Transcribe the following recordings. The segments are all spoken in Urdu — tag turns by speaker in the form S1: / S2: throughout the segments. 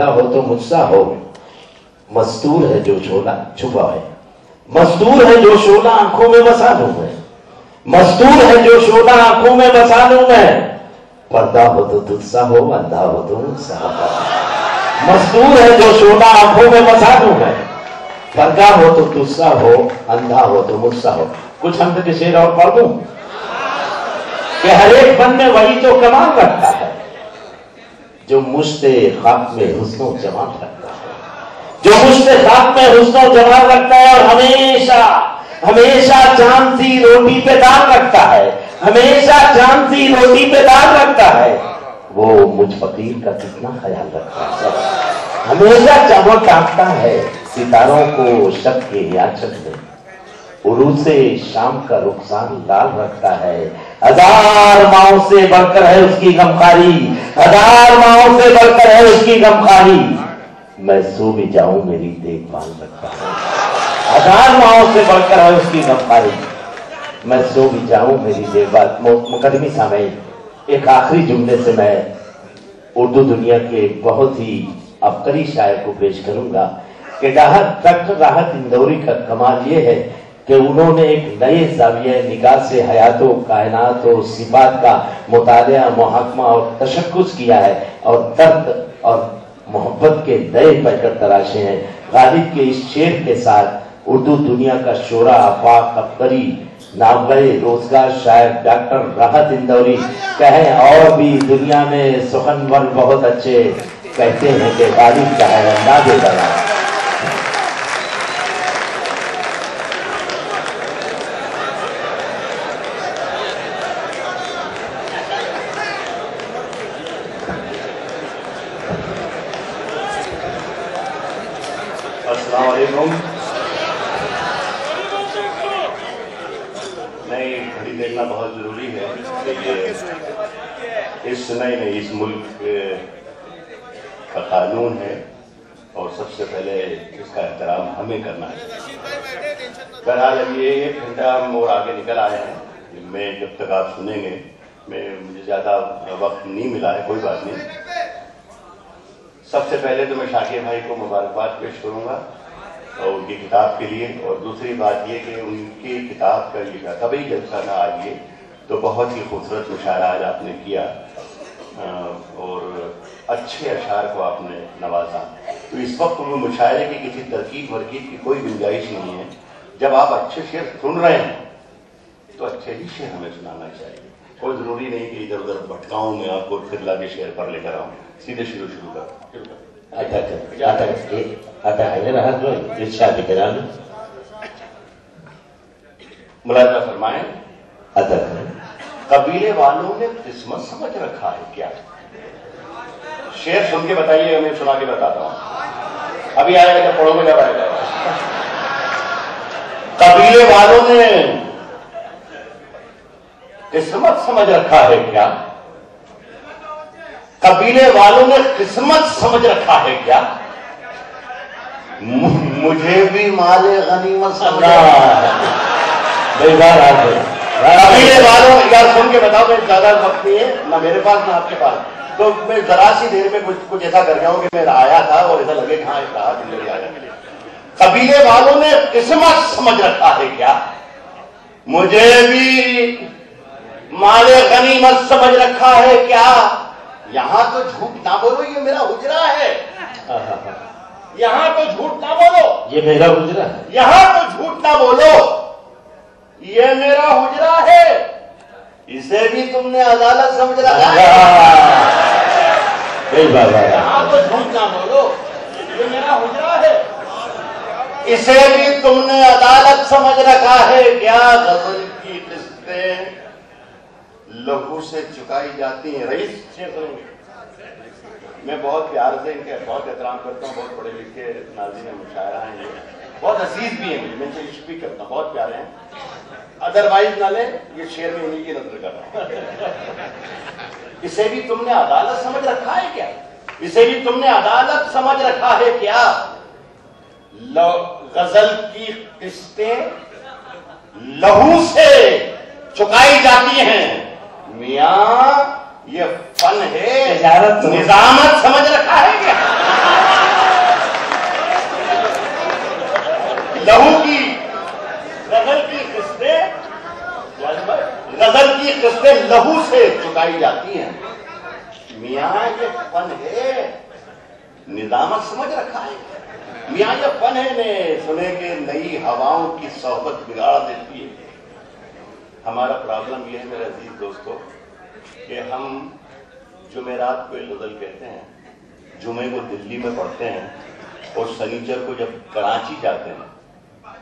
S1: ہو تو مجھ سا ہو، مستور ہے جو شعلہ چھپا ہے، مستور ہے جو شعلہ آنکھوں میں بسا لوں میں، مستور ہے جو شعلہ آنکھوں میں بسا لوں میں، پردہ ہو تو تجھ سا ہو، اندھا ہو تو مجھ سا ہو۔ مستور ہے جو شعلہ آنکھوں میں بسا لوں میں، پردہ ہو تو تجھ سا ہو، اندھا ہو تو مجھ سا ہو۔ کچھ حمد کے شعر اور پڑھ دوں کہ ہر ایک فن میں وہی تو کمال رکھتا ہے جو مشت خاک میں حسن و جمال رکھتا ہے، جو مشت خاک میں حسن و جمال رکھتا ہے، اور ہمیشہ ہمیشہ چاند سی روٹی پہ داغ رکھتا ہے، ہمیشہ چاند سی روٹی پہ داغ رکھتا ہے، وہ مجھ فقیر کا کتنا خیال رکھتا ہے۔ ہمیشہ چمک آنکھتا ہے ستاروں کو شب کے یاچک میں، عروج شام کا رخسان لال رکھتا ہے، ہزار ماؤں سے بڑھ کر ہے اس کی غمخواری، ہزار ماؤں سے بڑھ کر ہے اس کی غمخواری، میں سو بھی جاؤں میری دیکھ بھال رکھتا ہے، ہزار ماؤں سے بڑھ کر ہے اس کی غمخواری، میں سو بھی جاؤں میری دیکھ بھال۔ مقدمی سامعین، ایک آخری جملے سے میں اردو دنیا کے بہت ہی عبقری شاعر کو پیش کروں گا کہ ڈاکٹر راحت اندوری کا کمال یہ ہے کہ انہوں نے ایک نئے زاویہ نگاہ سے حیات و کائنات و صفات کا مطالعہ، محاکمہ اور تشخص کیا ہے، اور درد اور محبت کے نئے پیکر تراشے ہیں۔ غالب کے اس شعر کے ساتھ اردو دنیا کا شعرا، آفاق، عبقری، نابغہ روزگار شاعر ڈاکٹر راحت اندوری کہیں اور بھی دنیا میں سخنور بہت اچھے، کہتے ہیں کہ غالب کا ہے انداز بیان۔ السلام علیکم۔ نئی گھڑی دیکھنا بہت ضروری ہے کہ اس اس ملک کا قانون ہے اور سب سے پہلے اس کا احترام ہمیں کرنا ہے۔ بہرحال اب یہ 1 گھنٹہ ہم اور آگے نکل آئے ہیں، میں جب تک آپ سنیں گے مجھے زیادہ وقت نہیں ملا ہے، کوئی بات نہیں۔ سب سے پہلے تو میں شاکر بھائی کو مبارکباد پیش کروں گا اور ان کی کتاب کے لیے، اور دوسری بات یہ کہ ان کی کتاب کا یہ طبعی جلسہ تھا آج یہ، تو بہت ہی خوبصورت مشاعرہ آج آپ نے کیا اور اچھے اشعار کو آپ نے نوازا۔ تو اس وقت وہ مشاعرے کی کسی ترکیب ورکیب کی کوئی گنجائش نہیں ہے۔ جب آپ اچھے شعر سن رہے ہیں تو اچھے ہی شعر ہمیں سنانا چاہیے، کوئی ضروری نہیں کہ ادھر ادھر بھٹکاؤں میں آپ کو پھر لا کے شعر پر لے کر آؤں، سیدھے شروع کر ملاحظہ فرمائیں۔ قبیلے والوں نے قسمت سمجھ رکھا ہے کیا؟ شعر سن کے بتائیے، میں سنا کے بتاتا ہوں، ابھی آئے گا پڑھو میں جب آئے گا۔ قبیلے والوں نے قسمت سمجھ رکھا ہے کیا؟ قبیلے والوں نے قسمت سمجھ رکھا ہے کیا؟ مجھے بھی مال غنیمت سمجھ رکھا ہے۔ قبیلے والوں، یار سن کے بتاؤ، میں زیادہ وقت نہیں ہے نہ میرے پاس نہ آپ کے پاس، تو میں ذرا سی دیر میں کچھ ایسا کر جاؤں کہ میں آیا تھا اور ایسا لگے کہ ہاں کہا زندگی آیا۔ قبیلے والوں نے قسمت سمجھ رکھا ہے کیا؟ مجھے بھی مال غنیمت سمجھ رکھا ہے کیا؟ یہاں تو جھوٹ نہ بولو، یہ میرا حجرہ ہے۔ یہاں تو جھوٹ نہ بولو، یہ میرا حجرہ ہے۔ یہاں تو جھوٹ نہ بولو، یہ میرا حجرہ ہے۔ اسے بھی تم نے عدالت سمجھ رکھا ہے۔ یہاں تو جھوٹ نہ بولو، یہ میرا حجرہ ہے۔ اسے بھی تم نے عدالت سمجھ رکھا ہے کیا؟ غزل کی قسطیں لہو سے چکائی جاتی ہیں۔ رئیس میں بہت پیار سے ان کے بہت احترام کرتا ہوں، بہت پڑھے لکھے ناظرین مشاعرہ ہیں، یہ بہت عزیز بھی ہیں، میں سے عشق بھی کرتا ہوں، بہت پیارے ہیں۔ ادروائز نہ لیں، یہ شعر میں انہیں کی نظر کر رہا ہوں۔ اسے بھی تم نے عدالت سمجھ رکھا ہے کیا؟ اسے بھی تم نے عدالت سمجھ رکھا ہے کیا؟ غزل کی قسطیں لہو سے چکائی جاتی ہیں، میاں یہ فن ہے، نظامت سمجھ رکھا ہے کیا؟ نظامت سمجھ رکھا ہے. میاں یہ فن ہے نے سنے کہ نئی ہواؤں کی صحبت بگاڑ دیتی ہے. ہمارا پرابلم یہ ہے میرے عزیز دوستو کہ ہم جمعرات کو العدل کہتے ہیں, جمعے کو دلی میں پڑھتے ہیں, اور سنیچر کو جب کراچی جاتے ہیں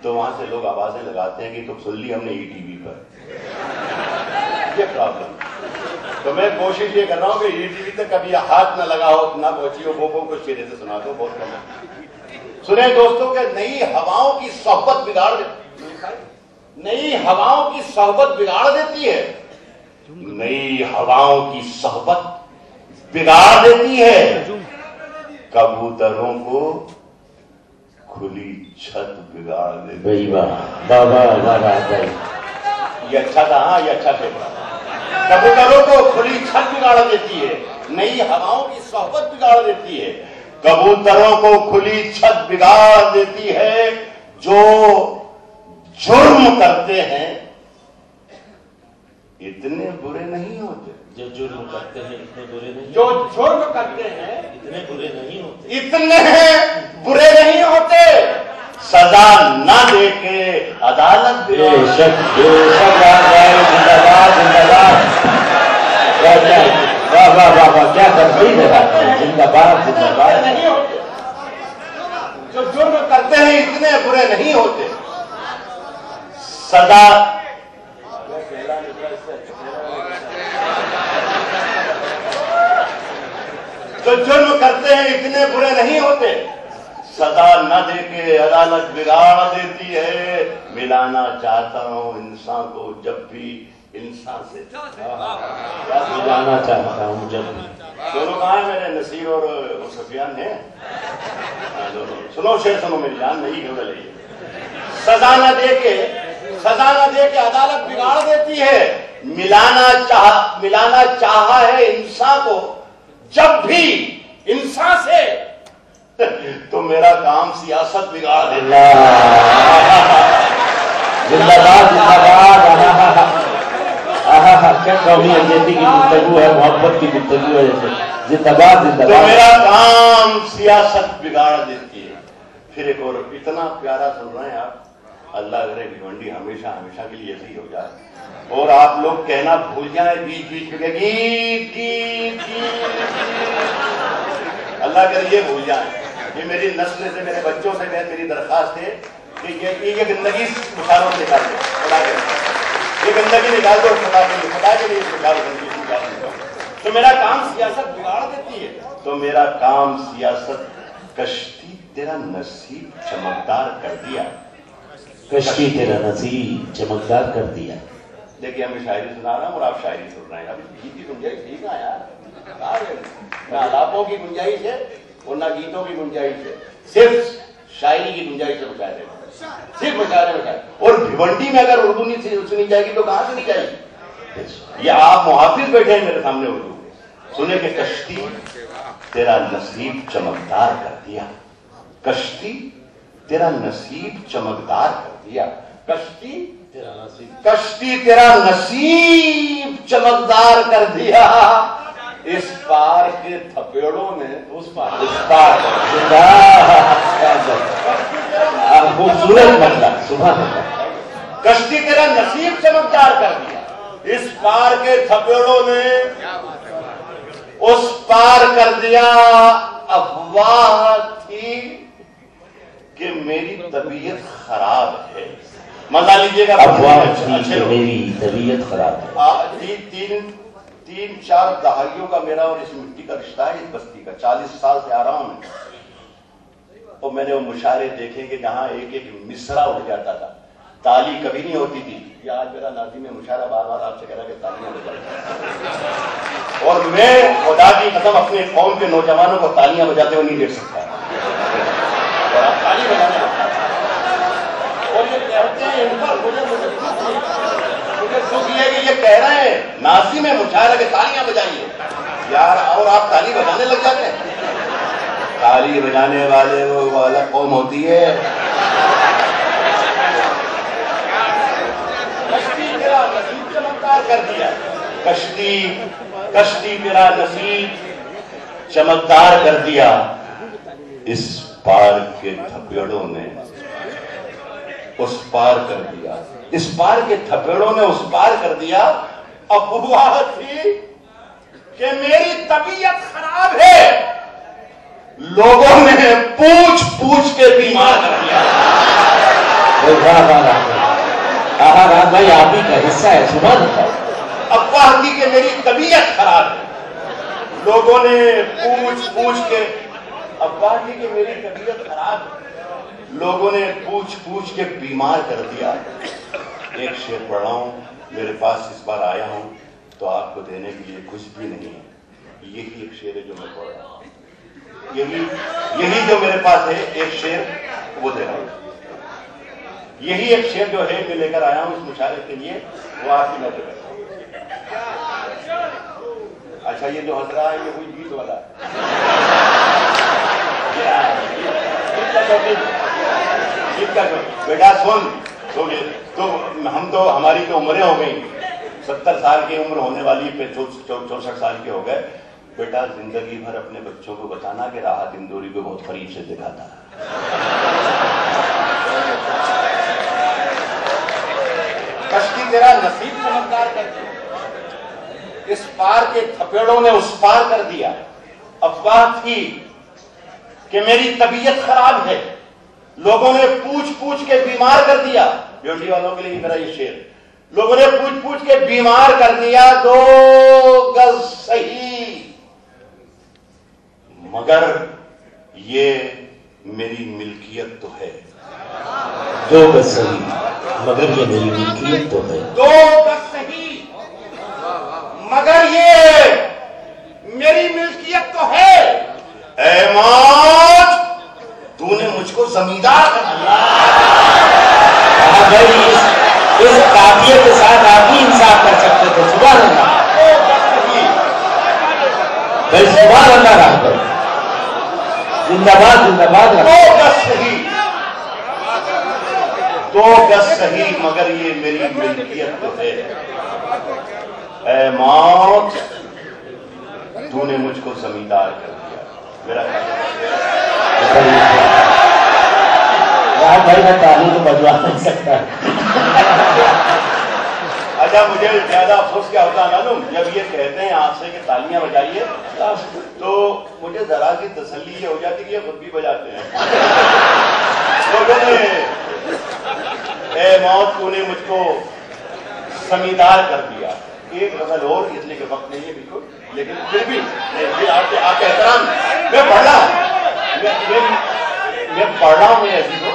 S1: تو وہاں سے لوگ آوازیں لگاتے ہیں کہ تو سن لی ہم نے ای ٹی وی پر. یہ پرابلم. تو میں کوشش یہ کر رہا ہوں کہ ای ٹی وی تک کبھی ہاتھ نہ لگا ہو, نہ پہنچی ہو, وہ کو شیرے سے سنا دو, بہت کم ہے. سنیں دوستوں کہ نئی ہواؤں کی صحبت بگاڑ دیتی ہے, نئی ہواؤں کی صحبت بگاڑ دیتی ہے, نئی ہواؤں کی صحبت بگاڑ دیتی ہے. کبوتروں کو کھلی چھت بگاڑ دیتی ہے. یہ اچھا تھا, ہاں یہ اچھا تھا. کبوتروں کو کھلی چھت بگاڑ دیتی ہے, نئی ہواؤں کی صحبت بگاڑ دیتی ہے. کبوتروں کو کھلی چھت بگاڑ دیتی ہے. جو جرم کرتے ہیں اتنے برے نہیں ہوتے.
S2: جو جرم کرتے ہیں اتنے برے نہیں,
S1: جو جرم کرتے ہیں
S2: اتنے برے نہیں ہوتے,
S1: اتنے برے نہیں ہوتے. سزا نہ دے کے عدالت
S2: بے شک زندہ باد زندہ باد. واہ واہ واہ واہ, کیا تفصیل ہے, زندہ باد زندہ باد.
S1: نہیں ہوتے. جو جرم کرتے ہیں اتنے برے نہیں ہوتے. سزا جو جرم کرتے ہیں اتنے برے نہیں ہوتے. سزا نہ دے کے عدالت بگاڑ دیتی ہے. ملانا چاہتا ہوں انسان کو جب بھی انسان سے,
S2: ملانا چاہتا ہوں جب بھی.
S1: دونوں کہاں ہیں میرے نصیر اور سفیان ہیں؟ سنو شعر سنو میری جان, نہیں گھبرا لئیے. سزا نہ دے کے عدالت بگاڑ دیتی ہے. ملانا چاہا ہے انسان کو جب بھی انسان سے, تو میرا کام سیاست بگاڑ دیتا ہے.
S2: زندہ باد زندہ باد. کیا قومی یکجہتی کی گفتگو ہے, محبت کی گفتگو ہے. جیسے زندہ باد زندہ
S1: تو
S2: باد.
S1: میرا کام سیاست بگاڑ دیتی ہے. پھر ایک اور اتنا پیارا سن رہے ہیں آپ, اللہ کرے بھیونڈی ہمیشہ ہمیشہ کے لیے ایسی ہو جائے, اور آپ لوگ کہنا بھول جائیں بیچ بیچ میں گیت گیت گیت. اللہ کرے یہ بھول جائیں. یہ میری نسل سے, میرے بچوں سے میری درخواست ہے کہ یہ گندگی مشاروں سے نکال دو, یہ گندگی نکال دو, خدا کے لیے نکال دو. تو میرا کام سیاست بگاڑ دیتی ہے. تو میرا کام سیاست کشتی تیرا نصیب چمکدار کر دیا.
S2: کشتی تیرا نصیب چمکدار کر دیا.
S1: دیکھیے میں شاعری سنا رہا ہوں اور آپ شاعری سن رہے ہیں. ابھی گیت کی گنجائش ٹھیک ہے یار, نہ آلابوں کی گنجائش ہے اور نہ گیتوں کی گنجائش ہے, صرف شاعری کی گنجائش ہے. مشاعرے صرف مشاعرے. اور بھیونڈی میں اگر اردو نہیں سنی جائے گی تو کہاں سنی جائے گی؟ یہ آپ محافظ بیٹھے ہیں میرے سامنے اردو, سنے کہ کشتی تیرا نصیب چمکدار کر دیا. کشتی تیرا نصیب چمکدار کر دیا. کشتی تیرا نصیب چمکدار کر دیا. اس پار کے تھپیڑوں نے اس پار
S2: خوبصورت مطلب سبحان اللہ.
S1: کشتی تیرا نصیب چمکدار کر دیا. اس پار کے تھپیڑوں نے اس پار کر دیا. افواہ تھی کہ میری طبیعت خراب ہے. مزہ لیجیے گا.
S2: میری طبیعت خراب ہے.
S1: 3-4 دہائیوں کا میرا اور اس مٹی کا رشتہ ہے, اس بستی کا. 40 سال سے آ رہا ہوں میں, اور میں نے وہ مشاعرے دیکھے کہ جہاں ایک ایک مصرع اٹھ جاتا تھا. تالی کبھی نہیں ہوتی تھی. یہ آج میرا ناظم مشاعرہ بار بار آپ سے کہہ رہا کہ تالیاں بجاتی, اور میں خدا کی قسم اپنے قوم کے نوجوانوں کو تالیاں بجاتے ہوئے نہیں دیکھ سکتا. اور آپ تالی بجانے اور یہ کہتے ہیں ان پر مجھے دکھ یہ کہ یہ کہہ رہے ہیں ناظم مشاعرہ کے تالیاں بجائیے یار, اور آپ تالی بجانے لگ جاتے ہیں. تالی بجانے والے وہ الگ قوم ہوتی ہے. کشتی تیرا نصیب چمکدار کر دیا. کشتی تیرا نصیب چمکدار کر دیا. اس پار کے تھپیڑوں نے اس پار کر دیا، اس پار کے تھپیڑوں نے اس پار کر دیا۔ افواہ تھی کہ میری طبیعت خراب ہے، لوگوں نے پوچھ پوچھ کے بیمار کر دیا۔
S2: راج بھائی آپ ہی کا حصہ ہے، سبحان اللہ۔
S1: افواہ تھی کہ میری طبیعت خراب ہے، لوگوں نے پوچھ پوچھ کے، افواہ تھی کہ میری طبیعت خراب ہے، لوگوں نے پوچھ پوچھ کے بیمار کر دیا۔ ایک شعر پڑھ رہا ہوں، میرے پاس اس بار آیا ہوں تو آپ کو دینے کے لیے کچھ بھی نہیں ہے، یہی ایک شعر ہے جو میں پڑھ رہا ہوں، یہی جو میرے پاس ہے ایک شعر وہ دے رہا ہوں، یہی ایک شعر جو ہے میں لے کر آیا ہوں اس مشاعرے کے لیے، وہ آپ کی نظر رکھتا ہوں۔ اچھا یہ جو ہنس رہا ہے یہ کوئی گیت والا بیٹا سن تو ہم تو ہماری تو عمریں ہو گئی، 70 سال کی عمر ہونے والی پہ 64 سال کے ہو گئے۔ بیٹا زندگی بھر اپنے بچوں کو بتانا کہ راحت اندوری کو بہت قریب سے دیکھا تھا۔ کشتی تیرا نصیب سمجھدار کر دیا، اس پار کے تھپیڑوں نے اس پار کر دیا۔ افواہ تھی کہ میری طبیعت خراب ہے، لوگوں نے پوچھ پوچھ کے بیمار کر دیا۔ بیوٹی والوں کے لیے میرا یہ شعر، لوگوں نے پوچھ پوچھ کے بیمار کر دیا۔ 2 گز صحیح مگر یہ میری ملکیت تو ہے۔
S2: 2 گز صحیح مگر یہ میری ملکیت تو ہے۔
S1: 2 گز صحیح مگر یہ میری ملکیت تو ہے۔ اے موت تو نے مجھ کو زمیندار کر دیا۔
S2: اس قافیے کے ساتھ آپ ہی انصاف کر سکتے تھے، سبحان اللہ۔ سبحان اللہ راہ پر زندہ باد زندہ باد۔
S1: 2 گز صحیح 2 گز صحیح مگر یہ میری ملکیت تو ہے۔ اے موت تو نے مجھ کو زمیندار کر دیا۔ میرا
S2: بھائی میں تالی تو بجوا نہیں سکتا۔
S1: اچھا مجھے زیادہ افسوس کیا ہوتا معلوم، جب یہ کہتے ہیں آپ سے کہ تالیاں بجائیے تو مجھے ذرا سی تسلی یہ ہو جاتی کہ یہ خود بھی بجاتے ہیں۔ لوگوں نے اے موت تو نے مجھ کو زمیندار کر دیا۔ ایک غزل اور، اس لیے کہ وقت نہیں ہے بالکل، لیکن پھر بھی آپ کے احترام میں پڑھ رہا ہوں، میں پڑھ رہا ہوں ایسی کو۔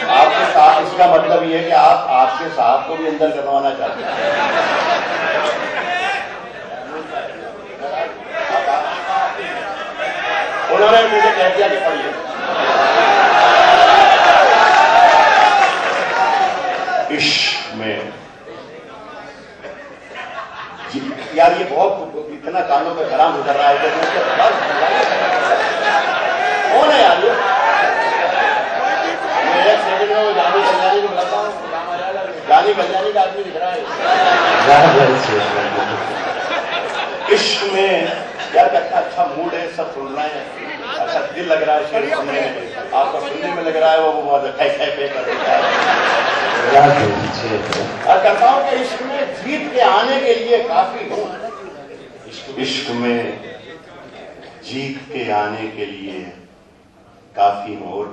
S1: آپ کے ساتھ اس کا مطلب یہ ہے کہ آپ کے ساتھ کو بھی اندر کروانا چاہتے ہیں۔ انہوں نے مجھے کہہ دیا کہ پڑھیے۔ عشق میں یار یہ بہت اتنا کانوں پہ کلام اتر رہا ہے کون ہے یار یہ؟ میں ایک سیکنڈ میں وہ جانی کلیانی کو بلاتا ہوں، جانی کلیانی کا آدمی دکھ رہا ہے۔ عشق میں یار کتنا اچھا موڈ ہے، سب سن رہے ہیں، اچھا دل لگ رہا ہے شعر سننے میں، آپ کو سننے میں لگ رہا ہے وہ بہت کھائی پہ کر دیتا ہے۔ اور کہتا ہوں کہ عشق میں جیت کے آنے کے لیے کافی ہوں، عشق میں جیت کے آنے کے لیے کافی ہوں۔ اور